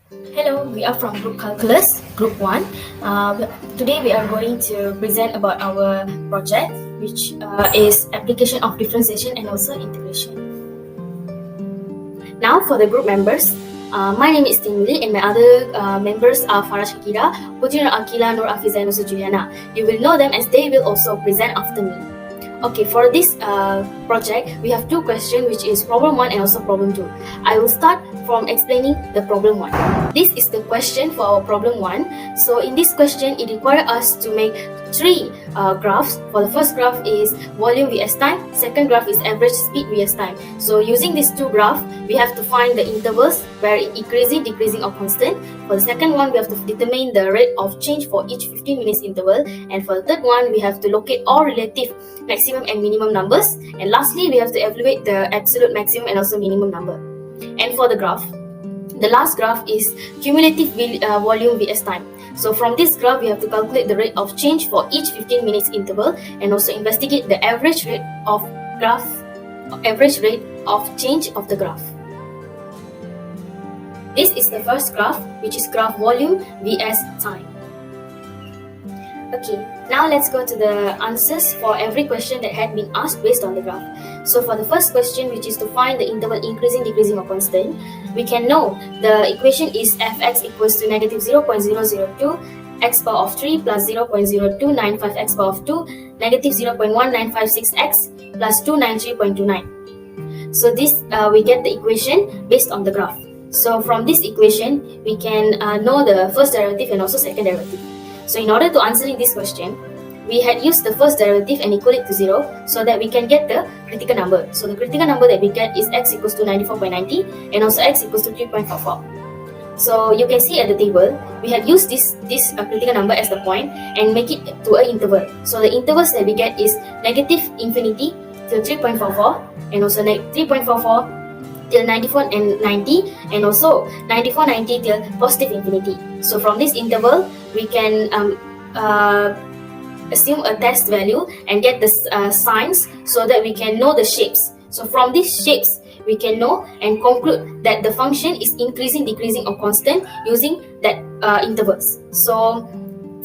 Hello, we are from Group Calculus, Group 1. Today we are going to present about our project, which is application of differentiation and also integration. Now for the group members, my name is Timuli and my other members are Farah Shakira, Putri Akila, Nur Afiza and also Juliana. You will know them as they will also present after me. Okay, for this project, we have two questions, which is problem 1 and also problem 2. I will start from explaining the problem 1. This is the question for our problem 1. So in this question, it requires us to make three graphs. For the first graph is volume vs time, second graph is average speed vs time. So using these two graphs, we have to find the intervals where it increasing, decreasing or constant. For the second one, we have to determine the rate of change for each 15 minutes interval. And for the third one, we have to locate all relative maximum and minimum numbers. And lastly, we have to evaluate the absolute maximum and also minimum number. And for the graph, the last graph is cumulative volume vs time. So from this graph, we have to calculate the rate of change for each 15 minutes interval and also investigate the average rate of change of the graph. This is the first graph, which is graph volume vs time. Okay, now let's go to the answers for every question that had been asked based on the graph. So for the first question, which is to find the interval increasing, decreasing or constant, we can know the equation is fx equals to negative 0.002 x power of 3 plus 0.0295 x power of 2 negative 0.1956 x plus 293.29. So this we get the equation based on the graph. So from this equation, we can know the first derivative and also second derivative. So in order to answering this question, we had used the first derivative and equal it to 0 so that we can get the critical number. So the critical number that we get is x equals to 94.90 and also x equals to 3.44. So you can see at the table, we had used this critical number as the point and make it to an interval. So the intervals that we get is negative infinity till 3.44 and also 3.44 till 94 and 90 and also 94.90 till positive infinity. So from this interval, we can assume a test value and get the signs so that we can know the shapes. So from these shapes, we can know and conclude that the function is increasing, decreasing or constant using that intervals. So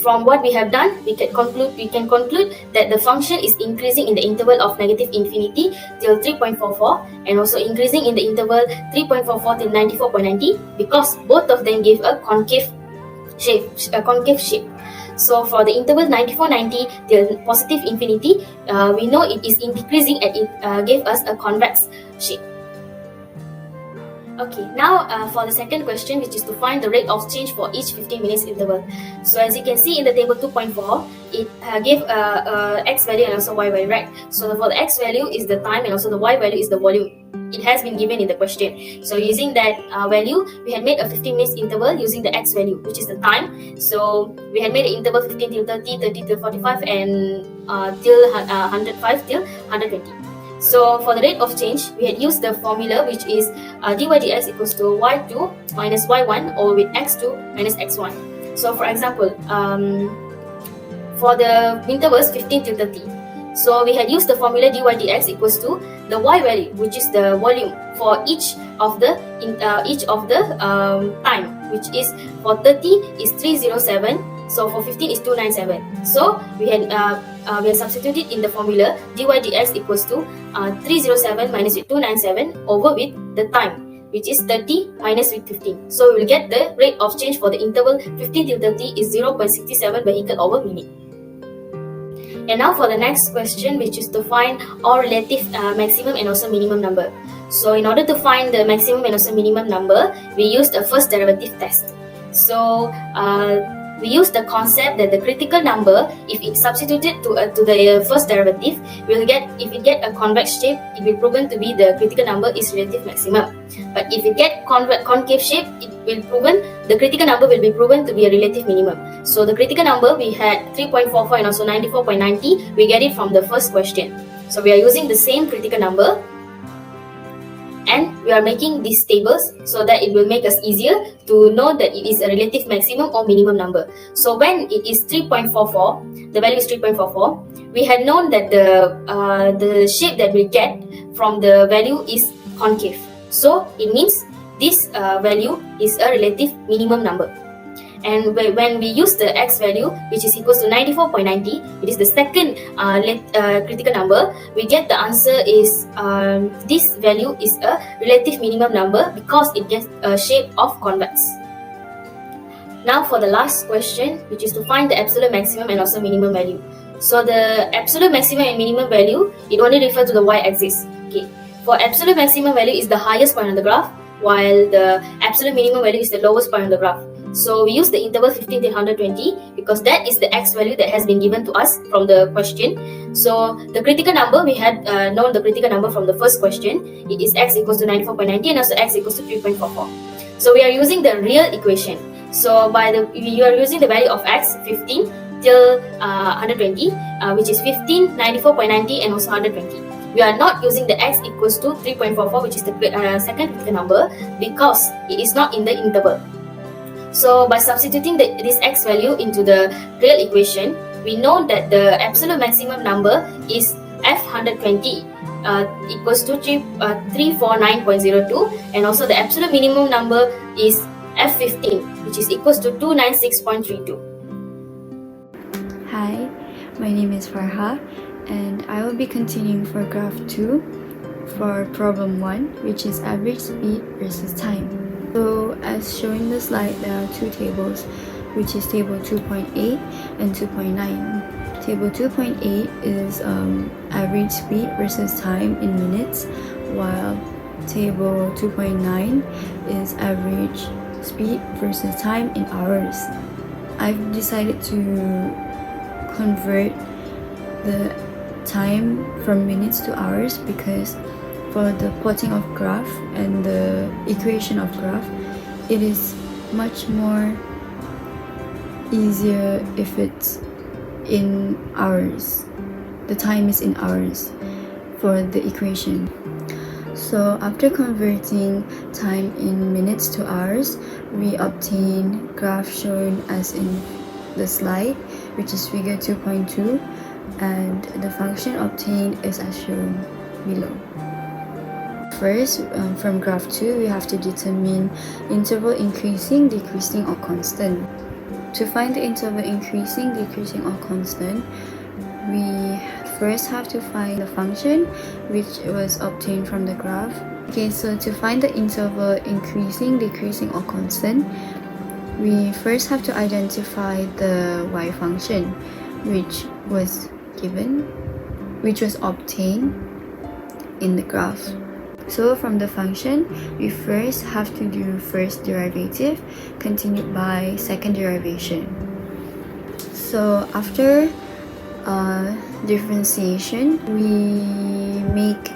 from what we have done, we can conclude that the function is increasing in the interval of negative infinity till 3.44 and also increasing in the interval 3.44 till 94.90 because both of them give a concave shape. So for the interval 94.90 till positive infinity, we know it is decreasing and it gave us a convex shape. Okay, now for the second question, which is to find the rate of change for each 15 minutes interval. So as you can see in the table 2.4, it gave x value and also y value, right? So for the x value is the time and also the y value is the volume. It has been given in the question. So using that value, we had made a 15 minutes interval using the x value, which is the time. So we had made an interval 15 till 30, 30 till 45 and till 105 till 120. So for the rate of change, we had used the formula which is dy dx equals to y2 minus y1 or with x2 minus x1. So for example, for the intervals 15 to 30, so we had used the formula dy dx equals to the y value, which is the volume for each of the time, which is for 30 is 307. So for 15 is 297. So we had substituted in the formula dy dx equals to 307 minus with 297 over with the time, which is 30 minus with 15. So we will get the rate of change for the interval 15 till 30 is 0.67 vehicle over minute. And now for the next question, which is to find all relative maximum and also minimum number. So in order to find the maximum and also minimum number, we used a first derivative test. So we use the concept that the critical number, if it's substituted to the first derivative, we'll get, if it get a convex shape, it will proven to be the critical number is relative maximum. But if it get concave shape, the critical number will be proven to be a relative minimum. So the critical number we had 3.44 and also 94.90, we get it from the first question. So we are using the same critical number and we are making these tables so that it will make us easier to know that it is a relative maximum or minimum number. So when it is 3.44, the value is 3.44, we had known that the shape that we get from the value is concave. So it means this value is a relative minimum number. And when we use the x value, which is equals to 94.90, it is the second critical number, we get the answer is this value is a relative minimum number because it gets a shape of convex. Now for the last question, which is to find the absolute maximum and also minimum value. So the absolute maximum and minimum value, it only refers to the y-axis. Okay. For absolute maximum value is the highest point on the graph, while the absolute minimum value is the lowest point on the graph. So we use the interval 15 to 120 because that is the x value that has been given to us from the question. So the critical number, we had known the critical number from the first question. It is x equals to 94.90 and also x equals to 3.44. So we are using the real equation. So you are using the value of x 15 till 120, which is 15, 94.90 and also 120. We are not using the x equals to 3.44, which is the second critical number, because it is not in the interval. So by substituting this x value into the real equation, we know that the absolute maximum number is f120 equals to 349.02, and also the absolute minimum number is f15, which is equals to 296.32. Hi, my name is Farha, and I will be continuing for graph 2 for problem 1, which is average speed versus time. So as shown in the slide, there are two tables, which is table 2.8 and 2.9. Table 2.8 is average speed versus time in minutes, while table 2.9 is average speed versus time in hours. I've decided to convert the time from minutes to hours because for the plotting of graph and the equation of graph, it is much more easier if it's in hours. The time is in hours for the equation. So after converting time in minutes to hours, we obtain graph shown as in the slide, which is figure 2.2, and the function obtained is as shown below. First, from graph 2, we have to determine interval increasing, decreasing, or constant. To find the interval increasing, decreasing, or constant, we first have to find the function which was obtained from the graph. Okay, so to find the interval increasing, decreasing, or constant, we first have to identify the y function which was obtained in the graph. So from the function, we first have to do first derivative, continued by second derivation. So after differentiation, we make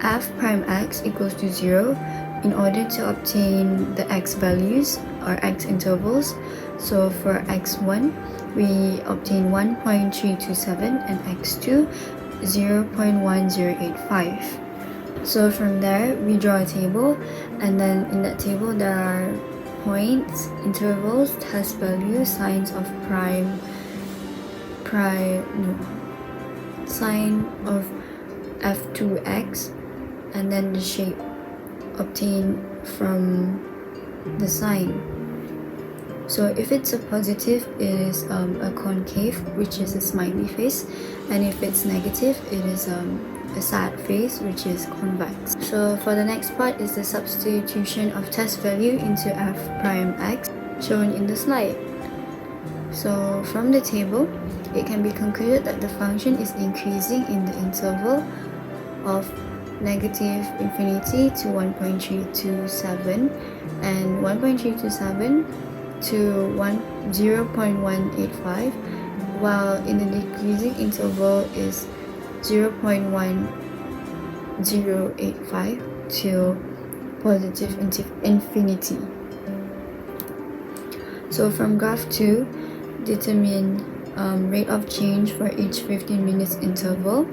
f prime x equals to 0 in order to obtain the x values or x intervals. So for x1, we obtain 1.327 and x2 0.1085. So from there, we draw a table, and then in that table there are points, intervals, test values, signs of sign of f2x, and then the shape obtained from the sign. So if it's a positive, it is a concave, which is a smiley face, and if it's negative, it is a sad face, which is convex. So for the next part is the substitution of test value into f prime x shown in the slide. So from the table, it can be concluded that the function is increasing in the interval of negative infinity to 1.327 and 1.327 to 0.185, while in the decreasing interval is 0.1085 to positive infinity. So from graph 2, determine rate of change for each 15 minutes interval.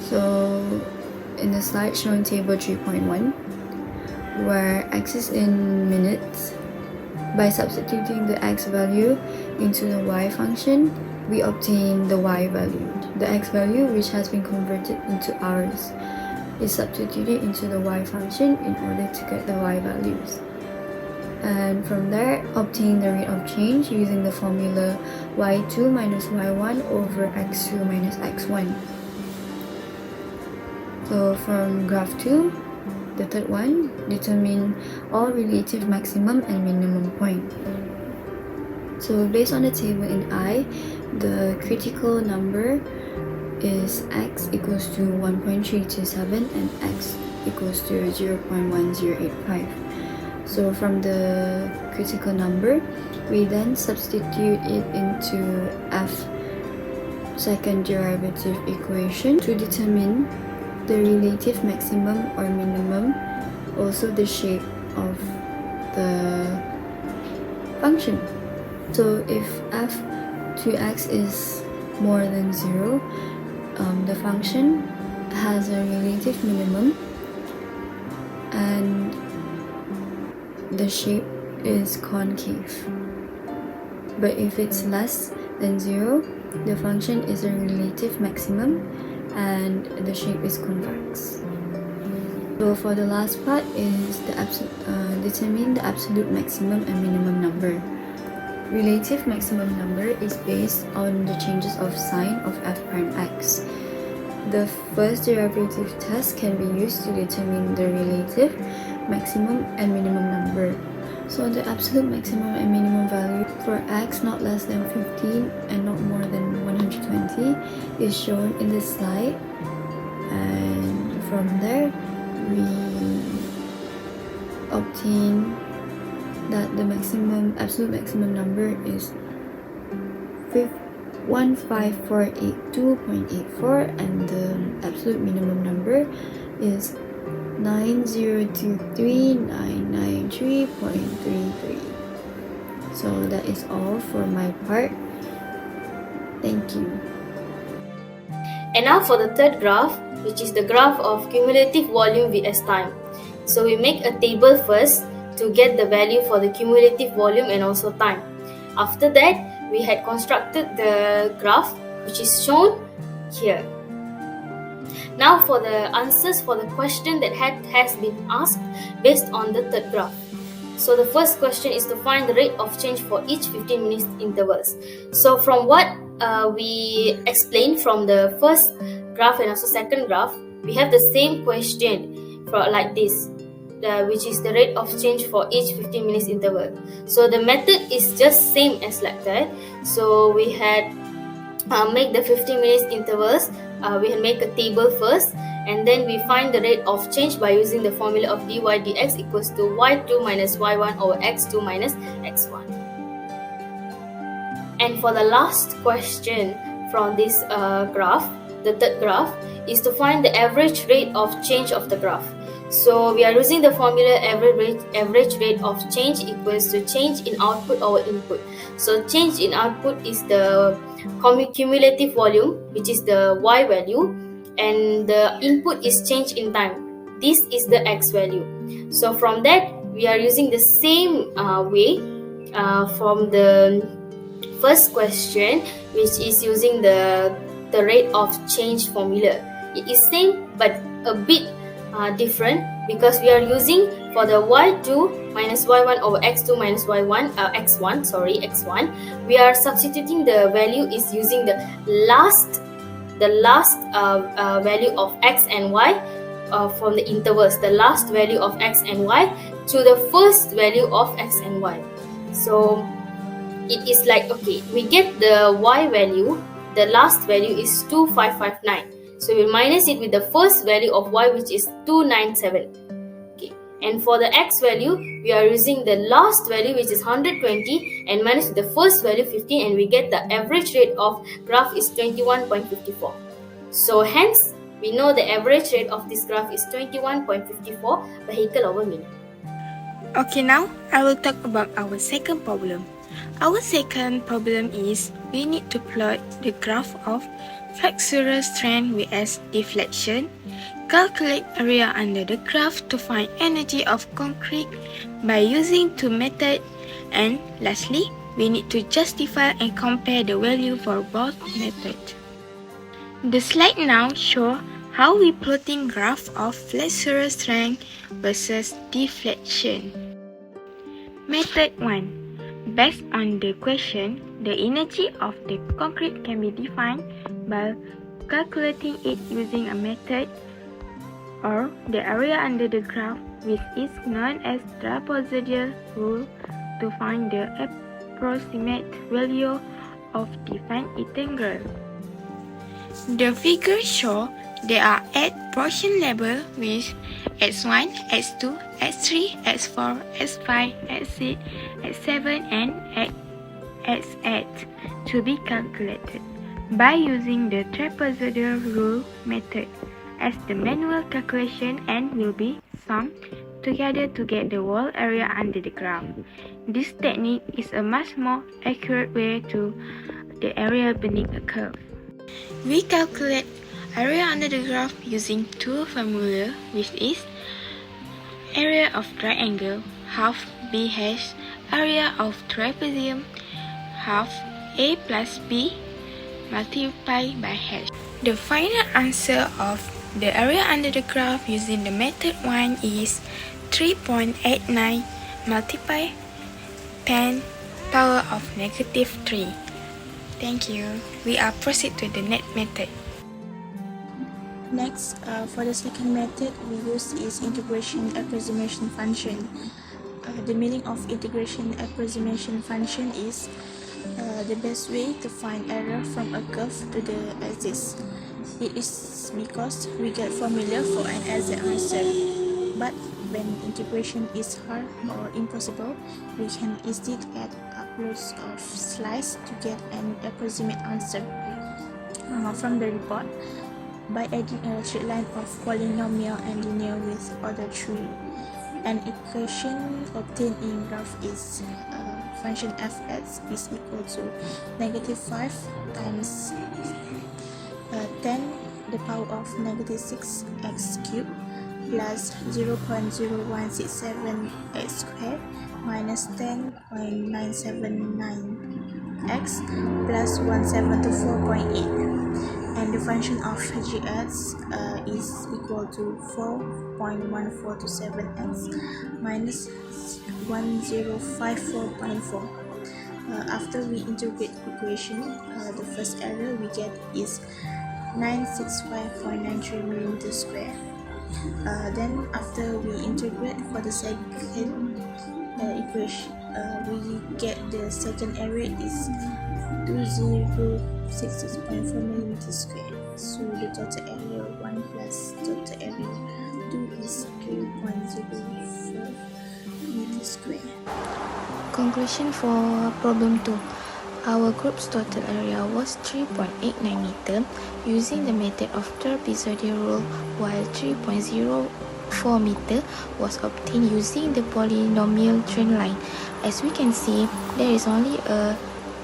So in the slide shown table 3.1, where x is in minutes, by substituting the x value into the y function, we obtain the y value, the x value which has been converted into hours. is substituted into the y function in order to get the y values. And from there, obtain the rate of change using the formula y2 minus y1 over x2 minus x1. So from graph 2, the third one, determine all relative maximum and minimum point. So based on the table in I, the critical number is x equals to 1.327 and x equals to 0.1085. So from the critical number, we then substitute it into f second derivative equation to determine the relative maximum or minimum, also the shape of the function. So if f2x is more than 0, the function has a relative minimum and the shape is concave. But if it's less than 0, the function is a relative maximum and the shape is convex. So for the last part is determine the absolute maximum and minimum number. Relative maximum number is based on the changes of sign of f prime x. The first derivative test can be used to determine the relative maximum and minimum number. So the absolute maximum and minimum value for x not less than 15 and not more than 120 is shown in this slide. And from there, we obtain that the absolute maximum number is 15482.84 and the absolute minimum number is 9023993.33. So that is all for my part. Thank you. And now for the third graph, which is the graph of cumulative volume vs time. So we make a table first to get the value for the cumulative volume and also time. After that, we had constructed the graph, which is shown here. Now for the answers for the question that has been asked based on the third graph. So the first question is to find the rate of change for each 15 minutes intervals. So from what we explained from the first graph and also second graph, we have the same question like this, which is the rate of change for each 15 minutes interval. So the method is just same as like that. So we had make the 15 minutes intervals. We can make a table first, and then we find the rate of change by using the formula of dy dx equals to y2 minus y1 over x2 minus x1. And for the last question from this graph, the third graph, is to find the average rate of change of the graph. So we are using the formula average rate of change equals to change in output over input. So change in output is the cumulative volume, which is the y value, and the input is change in time. This is the x value. So from that, we are using the same way from the first question, which is using the rate of change formula. It is same but a bit different, because we are using for the y2 minus y1 over x2 minus y1 x1, we are substituting the value is using the last value of x and y from the intervals, the last value of x and y to the first value of x and y. So it is like, okay, we get the y value, the last value is 2559. So we will minus it with the first value of y, which is 297. Okay. And for the x value, we are using the last value, which is 120, and minus the first value 15, and we get the average rate of graph is 21.54. So hence, we know the average rate of this graph is 21.54 vehicle over minute. Okay, now I will talk about our second problem. Our second problem is we need to plot the graph of flexural strength vs deflection, calculate area under the graph to find energy of concrete by using two methods, and lastly, we need to justify and compare the value for both methods. The slide now shows How we plotting graph of flexural strength versus deflection? Method 1. Based on the question, the energy of the concrete can be defined by calculating it using a method or the area under the graph, which is known as trapezoidal rule, to find the approximate value of defined integral. The figure shows they are at portion level with x1, x2, x3, x4, x5, x6, x7 and x8 to be calculated by using the trapezoidal rule method, as the manual calculation and will be summed together to get the whole area under the graph. This technique is a much more accurate way to the area beneath a curve. We calculate area under the graph using two formulas, which is area of triangle half BH, area of trapezium half A plus B multiplied by H. The final answer of the area under the graph using the method 1 is 3.89 multiplied 10 power of negative 3. Thank you. We are proceed to the next method. Next, for the second method we use is integration approximation function. The meaning of integration approximation function is the best way to find error from a curve to the axis. It is because we get formula for an exact answer, but when integration is hard or impossible, we can instead add uploads of slides to get an approximate answer. From the report, by adding a straight line of polynomial and linear with order 3, an equation obtained in graph is function fx is equal to negative 5 times 10 the power of negative 6 x cubed plus 0.0167 x squared minus 10.979 x plus 1724.8, and the function of gx is equal to 4.1427x minus 1054.4. After we integrate the equation, the first error we get is 965.93 mm square. Then after we integrate for the second equation, we get the second error is 2066.4 mm square. So the total area 1 plus total area 2 is 3.04 meter square. Conclusion for problem 2. Our group's total area was 3.89 meter using the method of trapezoidal rule, while 3.04 meter was obtained using the polynomial trend line. As we can see, there is only a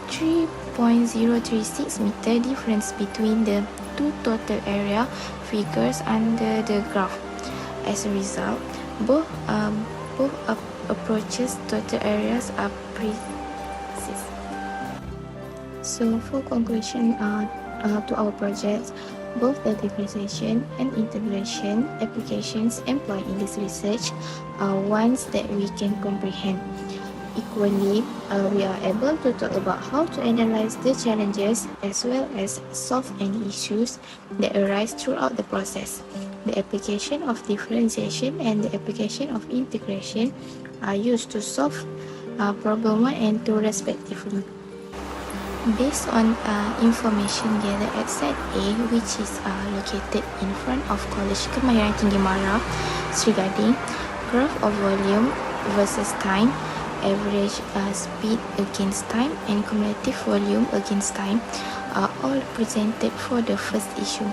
3.036 meter difference between the two total area figures under the graph. As a result, both approaches total areas are precise. So for conclusion to our project, both the differentiation and integration applications employed in this research are ones that we can comprehend. Equally, we are able to talk about how to analyze the challenges as well as solve any issues that arise throughout the process. The application of differentiation and the application of integration are used to solve problem 1 and 2 respectively. Based on information gathered at site A, which is located in front of College Kemahiran Tinggi Mara, regarding graph of volume versus time, average speed against time, and cumulative volume against time are all presented for the first issue.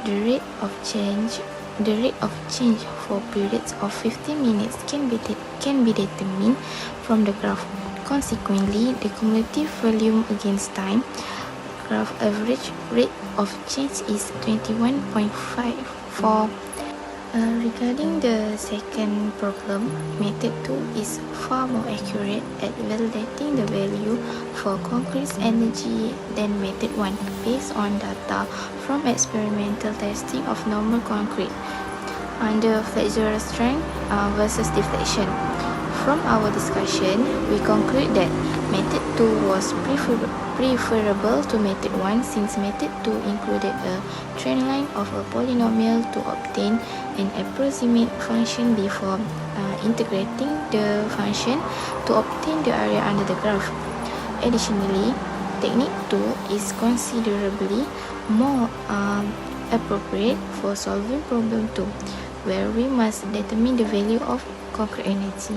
The rate of change for periods of 15 minutes can be determined from the graph. Consequently, the cumulative volume against time graph average rate of change is 21.54 Regarding the second problem, method 2 is far more accurate at validating the value for concrete energy than method 1 based on data from experimental testing of normal concrete under flexural strength versus deflection. From our discussion, we conclude that method 2 was preferable to method 1 since method 2 included a trend line of a polynomial to obtain an approximate function before integrating the function to obtain the area under the graph. Additionally, technique 2 is considerably more appropriate for solving problem 2, where we must determine the value of concrete energy.